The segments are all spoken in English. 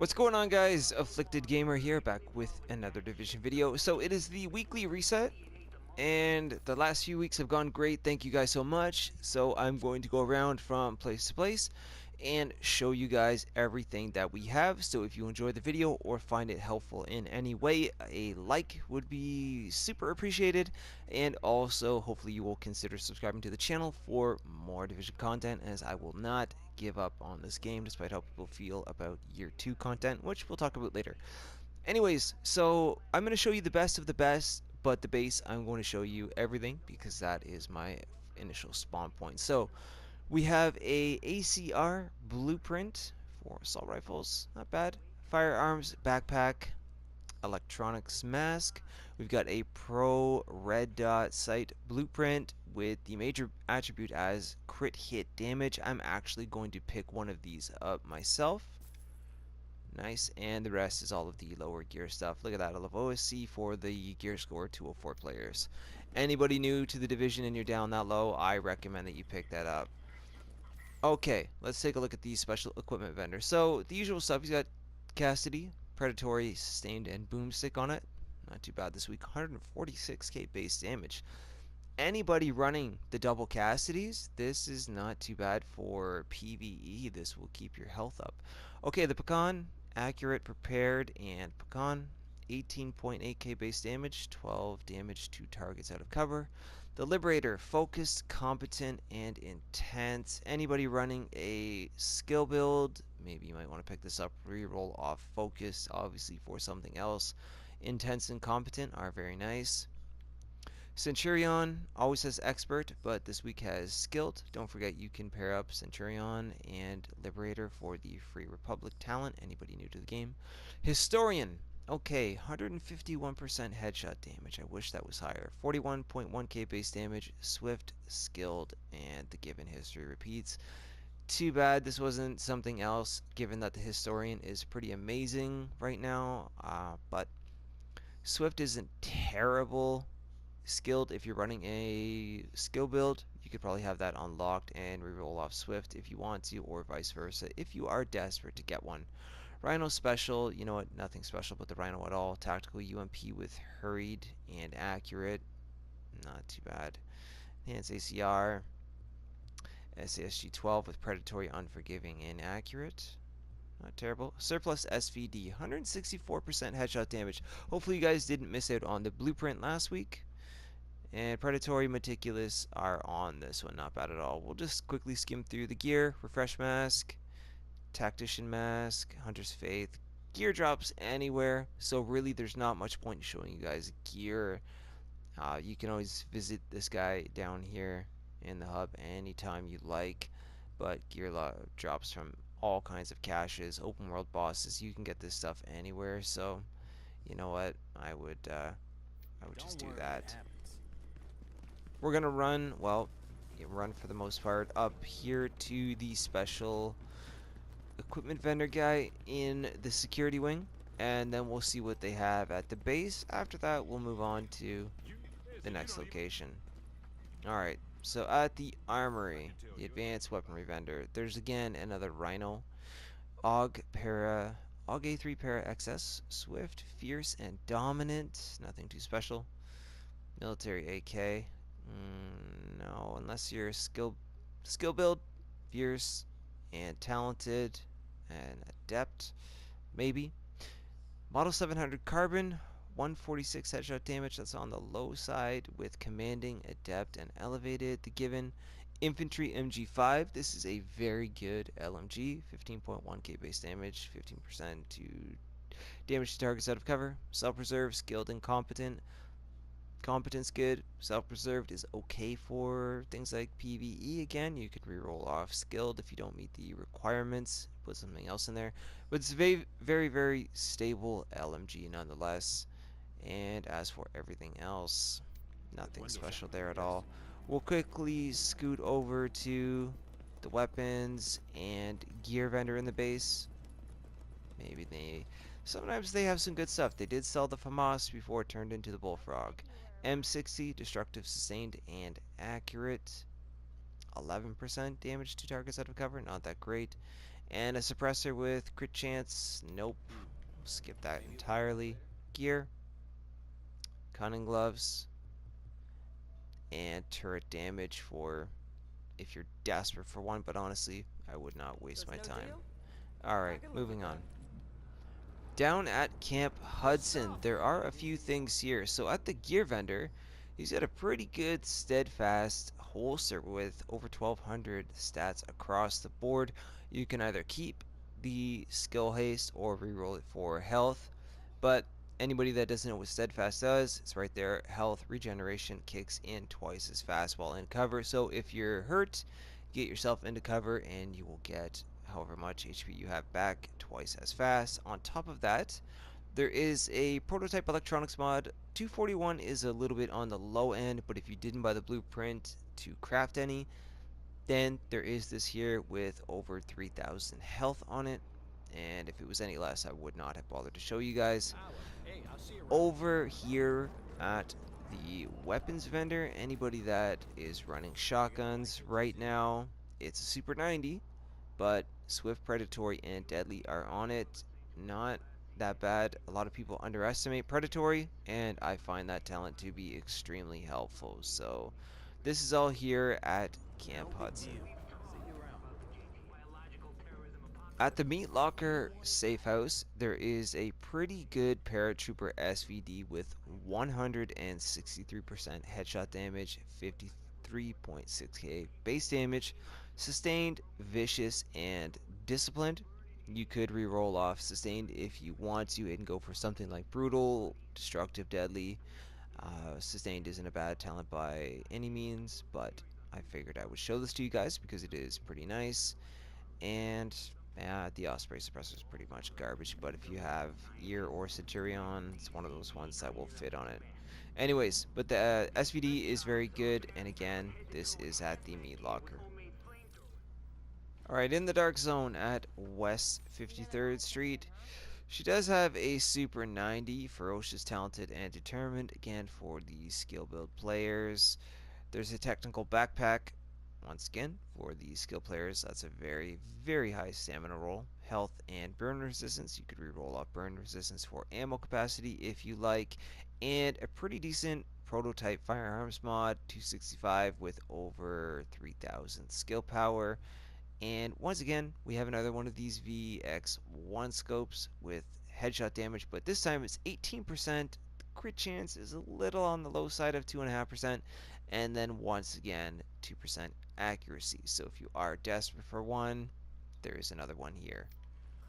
What's going on, guys? Afflicted Gamer here, back with another Division video. So it is the weekly reset, and the last few weeks have gone great. Thank you guys so much. So I'm going to go around from place to place and show you guys everything that we have. So if you enjoy the video or find it helpful in any way, a like would be super appreciated, and also hopefully you will consider subscribing to the channel for more Division content, as I will not give up on this game despite how people feel about year 2 content, which we'll talk about later. Anyways, so I'm going to show you the best of the best, but the base, I'm going to show you everything because that is my initial spawn point. So we have a ACR blueprint for assault rifles, not bad. Firearms backpack, electronics mask. We've got a pro red dot sight blueprint with the major attribute as crit hit damage. I'm actually going to pick one of these up myself. Nice, and the rest is all of the lower gear stuff. Look at that, I love OSC for the gear score 204 players. Anybody new to the division and you're down that low, I recommend that you pick that up. Okay, let's take a look at the special equipment vendor. So, the usual stuff, he's got Cassidy, Predatory, Sustained, and Boomstick on it. Not too bad this week, 146k base damage. Anybody running the double Cassidies, this is not too bad for PvE. This will keep your health up. Okay, the Pecan, Accurate, Prepared, and Pecan. 18.8k base damage, 12 damage to targets out of cover. The Liberator, focused, competent, and intense. Anybody running a skill build, maybe you might want to pick this up. Reroll off focused, obviously for something else. Intense and competent are very nice. Centurion always has expert, but this week has skilled. Don't forget you can pair up Centurion and Liberator for the Free Republic talent. Anybody new to the game. Historian. Okay, 151% headshot damage. I wish that was higher. 41.1k base damage, swift, skilled, and the given history repeats. Too bad this wasn't something else, given that the Historian is pretty amazing right now. But swift isn't terrible. Skilled, if you're running a skill build, you could probably have that unlocked and reroll off swift if you want to, or vice versa if you are desperate to get one. Rhino special, you know what, nothing special but the Rhino at all. Tactical UMP with hurried and accurate, not too bad. Enhanced ACR, SASG 12 with predatory, unforgiving, and accurate. Not terrible. Surplus SVD, 164% headshot damage. Hopefully you guys didn't miss out on the blueprint last week. And Predatory, Meticulous are on this one, not bad at all. We'll just quickly skim through the gear. Refresh Mask, Tactician Mask, Hunter's Faith. Gear drops anywhere, so really there's not much point in showing you guys gear. You can always visit this guy down here in the hub anytime you like, but gear drops from all kinds of caches, open world bosses. You can get this stuff anywhere, so you know what, I would just do that. We're gonna run, well, run for the most part up here to the special equipment vendor guy in the security wing, and then we'll see what they have at the base. After that, we'll move on to the next location. Alright, so at the armory, the advanced weaponry vendor, there's again another Rhino. AUG A3 Para XS, Swift, Fierce, and Dominant. Nothing too special. Military AK. No, unless you're skill build, fierce, and talented, and adept, maybe. Model 700 Carbon, 146 headshot damage. That's on the low side with commanding, adept, and elevated. The given infantry MG5. This is a very good LMG. 15.1k base damage, 15% to damage to targets out of cover. Self-preserve, skilled, and competent. Competence good. Self-preserved is okay for things like PvE. Again, you could reroll off skilled if you don't meet the requirements. Put something else in there. But it's very, very, very stable LMG nonetheless. And as for everything else, nothing special there at all. We'll quickly scoot over to the weapons and gear vendor in the base. Sometimes they have some good stuff. They did sell the FAMAS before it turned into the Bullfrog. M60, destructive, sustained, and accurate. 11% damage to targets out of cover, not that great. And a suppressor with crit chance. Nope. Skip that entirely. Gear. Cunning gloves. And turret damage for if you're desperate for one, but honestly, I would not waste my time. Alright, moving on. Down at Camp Hudson, there are a few things here. So at the gear vendor, he's got a pretty good steadfast holster with over 1200 stats across the board. You can either keep the skill haste or reroll it for health, but anybody that doesn't know what steadfast does, it's right there. Health regeneration kicks in twice as fast while in cover. So if you're hurt, get yourself into cover and you will get however much HP you have back twice as fast. On top of that, there is a prototype electronics mod. 241 is a little bit on the low end, but if you didn't buy the blueprint to craft any, then there is this here with over 3000 health on it. And if it was any less, I would not have bothered to show you guys. Over here at the weapons vendor, anybody that is running shotguns right now, it's a Super 90, but Swift, Predatory, and Deadly are on it. Not that bad. A lot of people underestimate Predatory, and I find that talent to be extremely helpful. So this is all here at Camp Hudson. At the Meat Locker Safe House, there is a pretty good Paratrooper SVD with 163% headshot damage, 53.6k base damage, sustained, vicious, and disciplined. You could re-roll off sustained if you want to and go for something like brutal, destructive, deadly. Sustained isn't a bad talent by any means, but I figured I would show this to you guys because it is pretty nice. And the Osprey suppressor is pretty much garbage, but if you have Ear or Centurion, it's one of those ones that will fit on it. Anyways, but the SVD is very good, and again, this is at the Meat Locker. Alright, in the Dark Zone at West 53rd Street, she does have a Super 90, ferocious, talented, and determined, again for the skill build players. There's a technical backpack, once again, for the skill players. That's a very, very high stamina roll. Health and burn resistance. You could re-roll off burn resistance for ammo capacity if you like. And a pretty decent prototype firearms mod, 265 with over 3000 skill power. And once again, we have another one of these VX1 scopes with headshot damage, but this time it's 18%. The crit chance is a little on the low side of 2.5%, and then once again, 2% accuracy. So if you are desperate for one, there is another one here.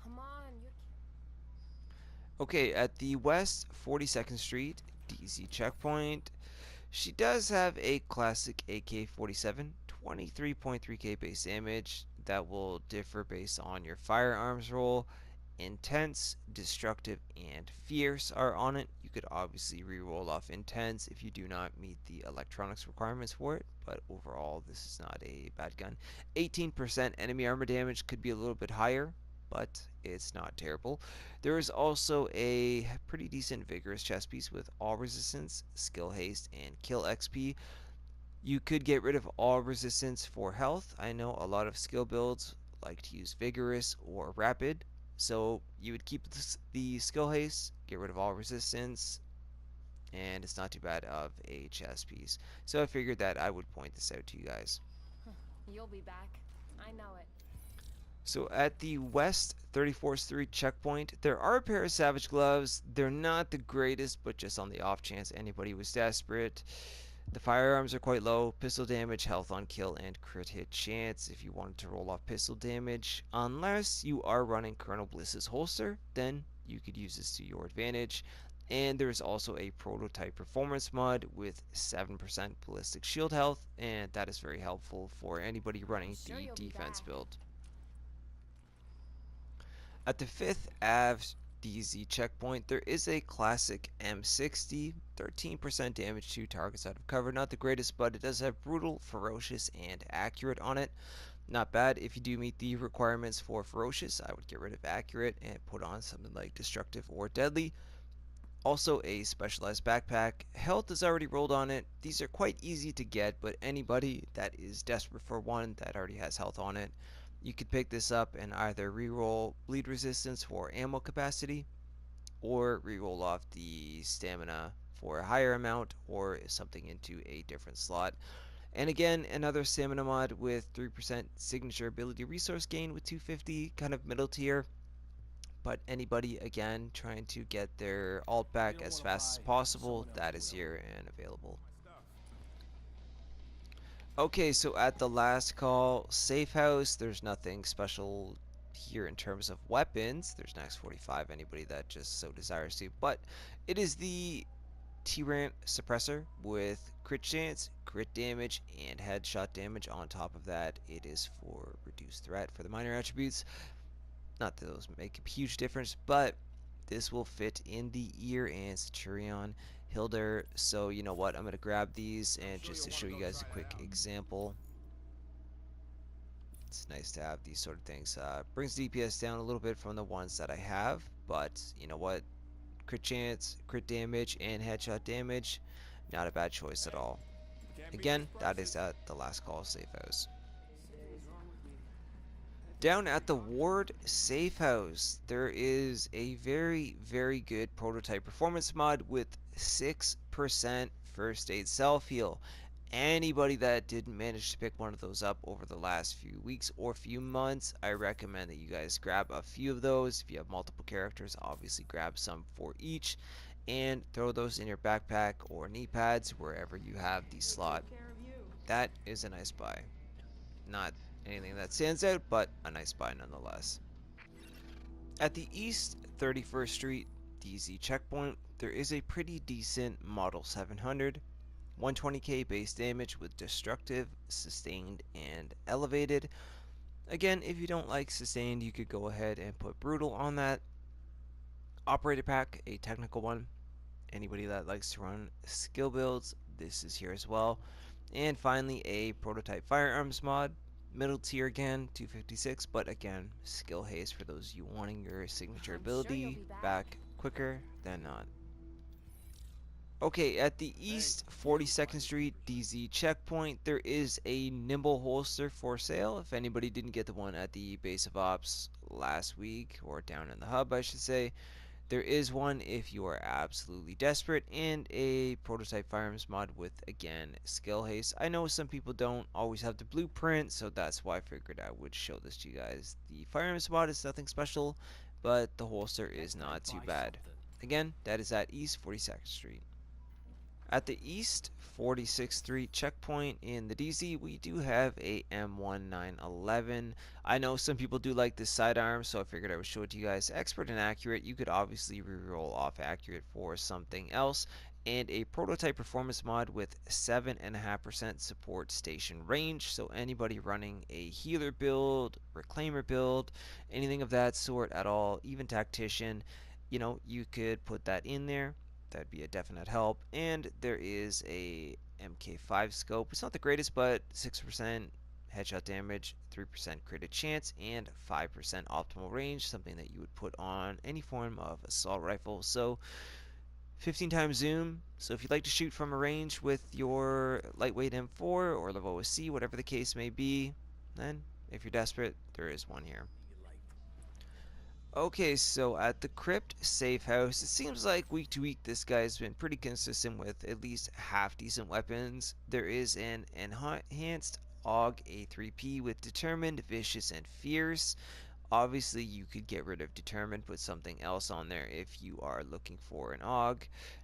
Come on, you Okay, at the West 42nd Street DZ checkpoint, she does have a classic AK-47, 23.3k base damage. That will differ based on your firearms roll. Intense, destructive, and fierce are on it. You could obviously re-roll off intense if you do not meet the electronics requirements for it, but overall this is not a bad gun. 18% enemy armor damage, could be a little bit higher, but it's not terrible. There is also a pretty decent vigorous chest piece with all resistance, skill haste, and kill XP. You could get rid of all resistance for health. I know a lot of skill builds like to use vigorous or rapid, so you would keep the skill haste, get rid of all resistance, and it's not too bad of a chest piece. So I figured that I would point this out to you guys. You'll be back. I know it. So at the West 34th Street checkpoint, there are a pair of Savage gloves. They're not the greatest, but just on the off chance anybody was desperate. The firearms are quite low. Pistol damage, health on kill, and crit hit chance if you wanted to roll off pistol damage. Unless you are running Colonel Bliss's holster, then you could use this to your advantage. And there's also a prototype performance mod with 7% ballistic shield health, and that is very helpful for anybody running Sure the you'll be defense back. build. At the 5th Ave DZ checkpoint, there is a classic M60, 13% damage to targets out of cover. Not the greatest, but it does have brutal, ferocious, and accurate on it. Not bad. If you do meet the requirements for ferocious, I would get rid of accurate and put on something like destructive or deadly. Also a specialized backpack. Health is already rolled on it. These are quite easy to get, but anybody that is desperate for one that already has health on it, You could pick this up and either reroll bleed resistance for ammo capacity, or reroll off the stamina for a higher amount, or something into a different slot. And again, another stamina mod with 3% signature ability resource gain with 250, kind of middle tier. But anybody, again, trying to get their alt back as fast as possible, that is here and available. Okay, so at the last call, safe house, there's nothing special here in terms of weapons. There's an X45, anybody that just so desires to. But it is the Tyrant suppressor with crit chance, crit damage, and headshot damage. On top of that, it is for reduced threat for the minor attributes. Not that those make a huge difference, but this will fit in the ear and Centurion Hilder. So you know what, I'm going to grab these, and just to show you guys a quick example. It's nice to have these sort of things. Brings DPS down a little bit from the ones that I have, but you know what, crit chance, crit damage, and headshot damage, not a bad choice at all. Again, that is at the last call safe house. Down at the Ward safe house, there is a very, very good prototype performance mod with 6% first aid self heal. Anybody that didn't manage to pick one of those up over the last few weeks or few months, I recommend that you guys grab a few of those. If you have multiple characters, obviously grab some for each and throw those in your backpack or knee pads wherever you have the slot. That is a nice buy. Not anything that stands out, but a nice buy nonetheless. At the East 31st Street DZ checkpoint, there is a pretty decent Model 700, 120k base damage with destructive, sustained, and elevated. Again, if you don't like sustained, you could go ahead and put brutal on that. Operator pack, a technical one. Anybody that likes to run skill builds, this is here as well. And finally, a prototype firearms mod. Middle tier again, 256, but again, skill haste for those you wanting your signature ability back quicker than not. Okay, at the East 42nd Street DZ checkpoint, there is a nimble holster for sale. If anybody didn't get the one at the base of ops last week, or down in the hub, I should say, there is one if you are absolutely desperate, and a prototype firearms mod with, again, skill haste. I know some people don't always have the blueprint, so that's why I figured I would show this to you guys. The firearms mod is nothing special, but the holster is not too bad. Again, that is at East 42nd Street. At the East 46th Street checkpoint in the DZ, we do have a M1911. I know some people do like this sidearm, so I figured I would show it to you guys. Expert and accurate, you could obviously reroll off accurate for something else. And a prototype performance mod with 7.5% support station range. So anybody running a healer build, reclaimer build, anything of that sort at all, even tactician, you know, you could put that in there. That'd be a definite help. And there is a MK5 scope. It's not the greatest, but 6% headshot damage, 3% crit chance, and 5% optimal range, something that you would put on any form of assault rifle. So 15 times zoom. So if you'd like to shoot from a range with your lightweight M4 or level OSC, whatever the case may be, then if you're desperate, there is one here. Okay, so at the Crypt Safe House, it seems like week to week this guy's been pretty consistent with at least half decent weapons. There is an enhanced AUG A3P with Determined, Vicious, and Fierce. Obviously, you could get rid of Determined, put something else on there if you are looking for an AUG.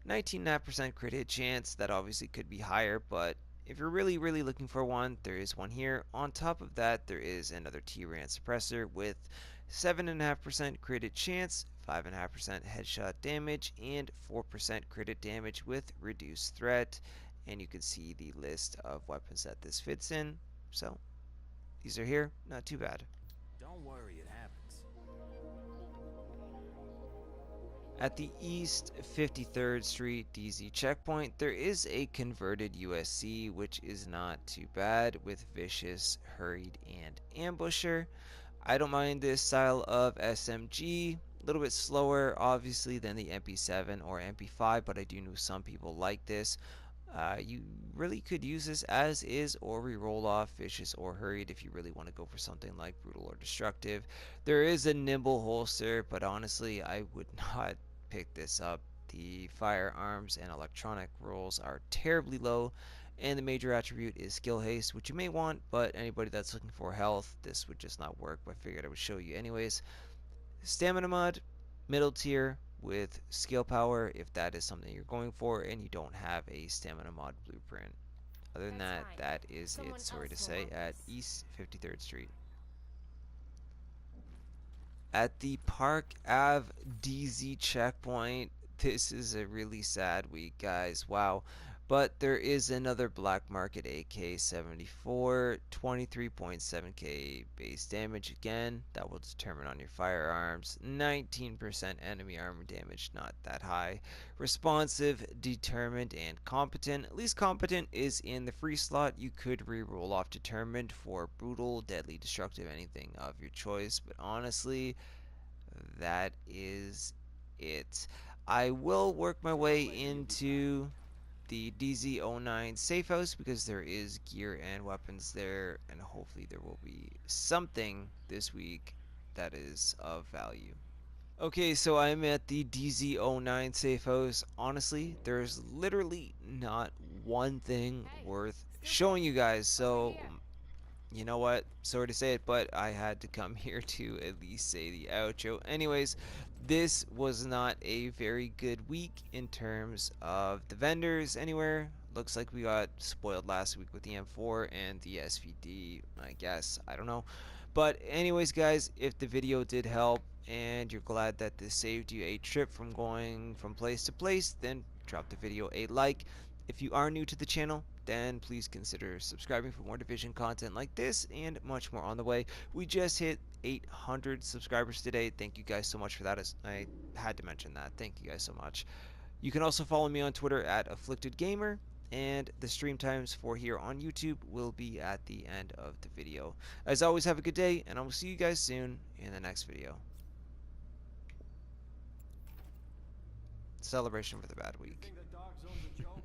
19.5% crit hit chance, that obviously could be higher, but if you're really, really looking for one, there is one here. On top of that, there is another Tyrant suppressor with 7.5% crit chance, 5.5% headshot damage, and 4% crit damage with reduced threat. And you can see the list of weapons that this fits in. So, these are here, not too bad. Don't worry, it happens. At the East 53rd Street DZ checkpoint, there is a converted USC, which is not too bad, with Vicious, Hurried, and Ambusher. I don't mind this style of SMG. A little bit slower, obviously, than the MP7 or MP5, but I do know some people like this. You really could use this as is or re-roll off vicious or hurried if you really want to go for something like brutal or destructive. There is a nimble holster, but honestly I would not pick this up. The firearms and electronic rolls are terribly low, and the major attribute is skill haste, which you may want, but anybody that's looking for health, this would just not work, but I figured I would show you anyways. Stamina mod, middle tier with skill power if that is something you're going for and you don't have a stamina mod blueprint. Other than That's that, fine. that is Someone it, sorry to else will say, want at this. East 53rd Street. At the Park Ave DZ checkpoint, this is a really sad week, guys. Wow. But there is another black market AK-74, 23.7k base damage again. That will determine on your firearms. 19% enemy armor damage, not that high. Responsive, determined, and competent. At least competent is in the free slot. You could re-roll off determined for brutal, deadly, destructive, anything of your choice. But honestly, that is it. I will work my way into the DZ09 safe house because there is gear and weapons there, and hopefully there will be something this week that is of value. Okay, so I'm at the DZ09 safe house. Honestly, there's literally not one thing Hey, worth stupid. showing you guys, Over so here. you know what? Sorry to say it, but I had to come here to at least say the outro. Anyways, this was not a very good week in terms of the vendors anywhere. Looks like we got spoiled last week with the M4 and the SVD, I guess. I don't know. But anyways, guys, if the video did help and you're glad that this saved you a trip from going from place to place, then drop the video a like. If you are new to the channel, then please consider subscribing for more Division content like this and much more on the way. We just hit 800 subscribers today. Thank you guys so much for that. I had to mention that. Thank you guys so much. You can also follow me on Twitter at AfflictedGamer, and the stream times for here on YouTube will be at the end of the video. As always, have a good day, and I will see you guys soon in the next video. Celebration for the bad You week. think the dog zone's a joke?